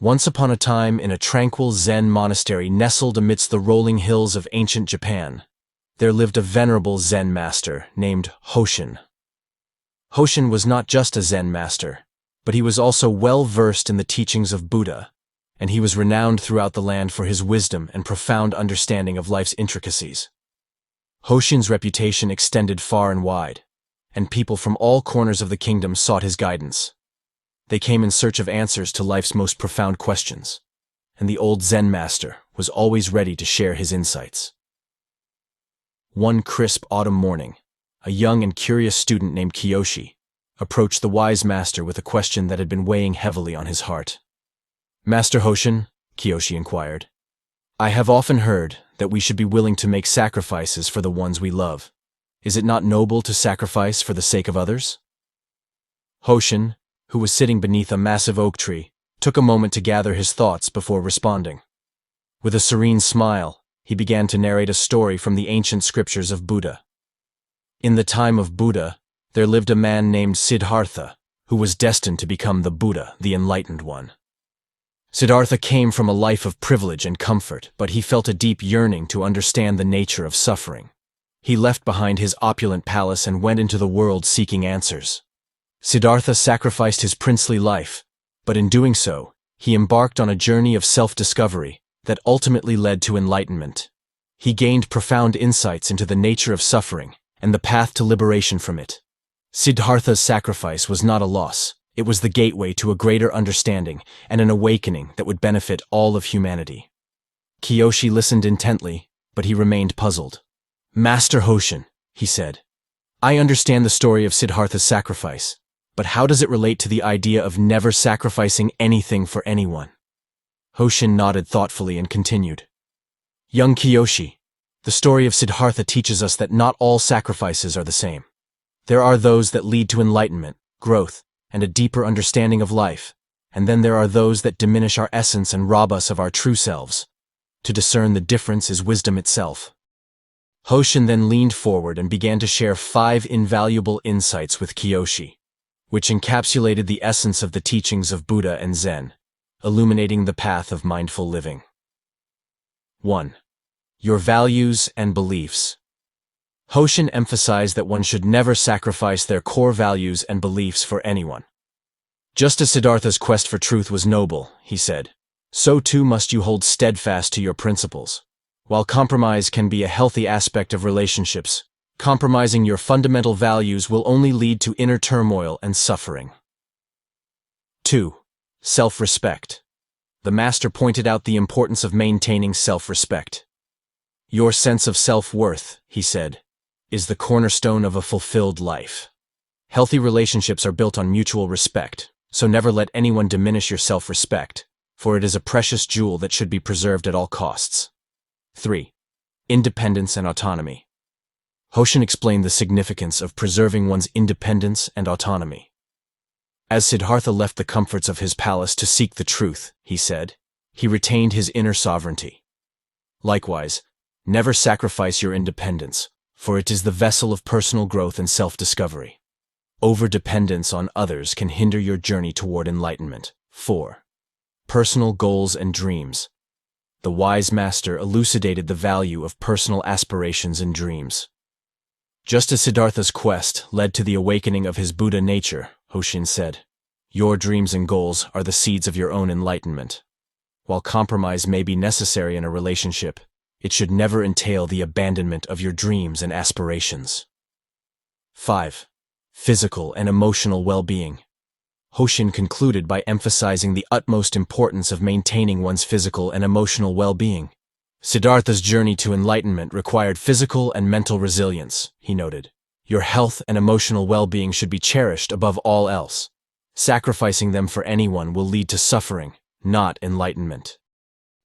Once upon a time, in a tranquil Zen monastery nestled amidst the rolling hills of ancient Japan, there lived a venerable Zen master named Hosen. Hosen was not just a Zen master, but he was also well-versed in the teachings of Buddha, and he was renowned throughout the land for his wisdom and profound understanding of life's intricacies. Hosen's reputation extended far and wide, and people from all corners of the kingdom sought his guidance. They came in search of answers to life's most profound questions, and the old Zen master was always ready to share his insights. One crisp autumn morning, a young and curious student named Koshi approached the wise master with a question that had been weighing heavily on his heart. "Master Hosen," Koshi inquired, "I have often heard that we should be willing to make sacrifices for the ones we love. Is it not noble to sacrifice for the sake of others?" Hosen, who was sitting beneath a massive oak tree, took a moment to gather his thoughts before responding. With a serene smile, he began to narrate a story from the ancient scriptures of Buddha. In the time of Buddha, there lived a man named Siddhartha, who was destined to become the Buddha, the enlightened one. Siddhartha came from a life of privilege and comfort, but he felt a deep yearning to understand the nature of suffering. He left behind his opulent palace and went into the world seeking answers. Siddhartha sacrificed his princely life, but in doing so, he embarked on a journey of self-discovery that ultimately led to enlightenment. He gained profound insights into the nature of suffering and the path to liberation from it. Siddhartha's sacrifice was not a loss. It was the gateway to a greater understanding and an awakening that would benefit all of humanity. Koshi listened intently, but he remained puzzled. "Master Hosen," he said, "I understand the story of Siddhartha's sacrifice, but how does it relate to the idea of never sacrificing anything for anyone?" Hosen nodded thoughtfully and continued. "Young Koshi, the story of Siddhartha teaches us that not all sacrifices are the same. There are those that lead to enlightenment, growth, and a deeper understanding of life, and then there are those that diminish our essence and rob us of our true selves. To discern the difference is wisdom itself." Hosen then leaned forward and began to share 5 invaluable insights with Koshi, which encapsulated the essence of the teachings of Buddha and Zen, illuminating the path of mindful living. 1. Your values and beliefs. Hosen emphasized that one should never sacrifice their core values and beliefs for anyone. Just as Siddhartha's quest for truth was noble, he said, so too must you hold steadfast to your principles. While compromise can be a healthy aspect of relationships, compromising your fundamental values will only lead to inner turmoil and suffering. 2. Self-respect. The master pointed out the importance of maintaining self-respect. Your sense of self-worth, he said, is the cornerstone of a fulfilled life. Healthy relationships are built on mutual respect, so never let anyone diminish your self-respect, for it is a precious jewel that should be preserved at all costs. 3. Independence and autonomy. Hosen explained the significance of preserving one's independence and autonomy. As Siddhartha left the comforts of his palace to seek the truth, he said, he retained his inner sovereignty. Likewise, never sacrifice your independence, for it is the vessel of personal growth and self-discovery. Overdependence on others can hinder your journey toward enlightenment. 4. Personal goals and dreams. The wise master elucidated the value of personal aspirations and dreams. Just as Siddhartha's quest led to the awakening of his Buddha nature, Hosen said, your dreams and goals are the seeds of your own enlightenment. While compromise may be necessary in a relationship, it should never entail the abandonment of your dreams and aspirations. 5. Physical and emotional well-being. Hosen concluded by emphasizing the utmost importance of maintaining one's physical and emotional well-being. Siddhartha's journey to enlightenment required physical and mental resilience, he noted. Your health and emotional well-being should be cherished above all else. Sacrificing them for anyone will lead to suffering, not enlightenment.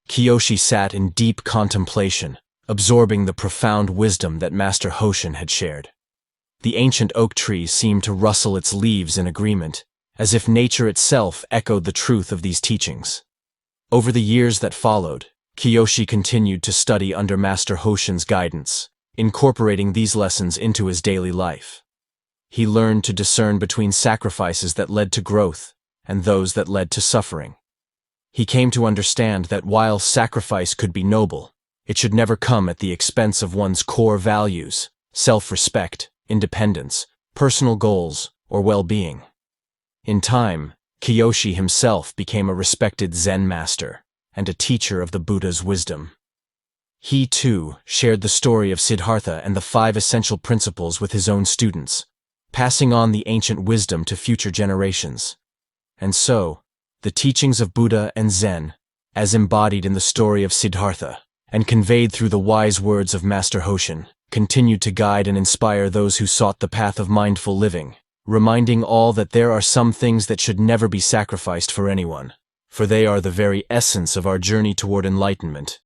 Koshi sat in deep contemplation, absorbing the profound wisdom that Master Hosen had shared. The ancient oak tree seemed to rustle its leaves in agreement, as if nature itself echoed the truth of these teachings. Over the years that followed, Koshi continued to study under Master Hosen's guidance, incorporating these lessons into his daily life. He learned to discern between sacrifices that led to growth and those that led to suffering. He came to understand that while sacrifice could be noble, it should never come at the expense of one's core values, self-respect, independence, personal goals, or well-being. In time, Koshi himself became a respected Zen master and a teacher of the Buddha's wisdom. He, too, shared the story of Siddhartha and the 5 essential principles with his own students, passing on the ancient wisdom to future generations. And so, the teachings of Buddha and Zen, as embodied in the story of Siddhartha and conveyed through the wise words of Master Hosen, continued to guide and inspire those who sought the path of mindful living, reminding all that there are some things that should never be sacrificed for anyone, for they are the very essence of our journey toward enlightenment.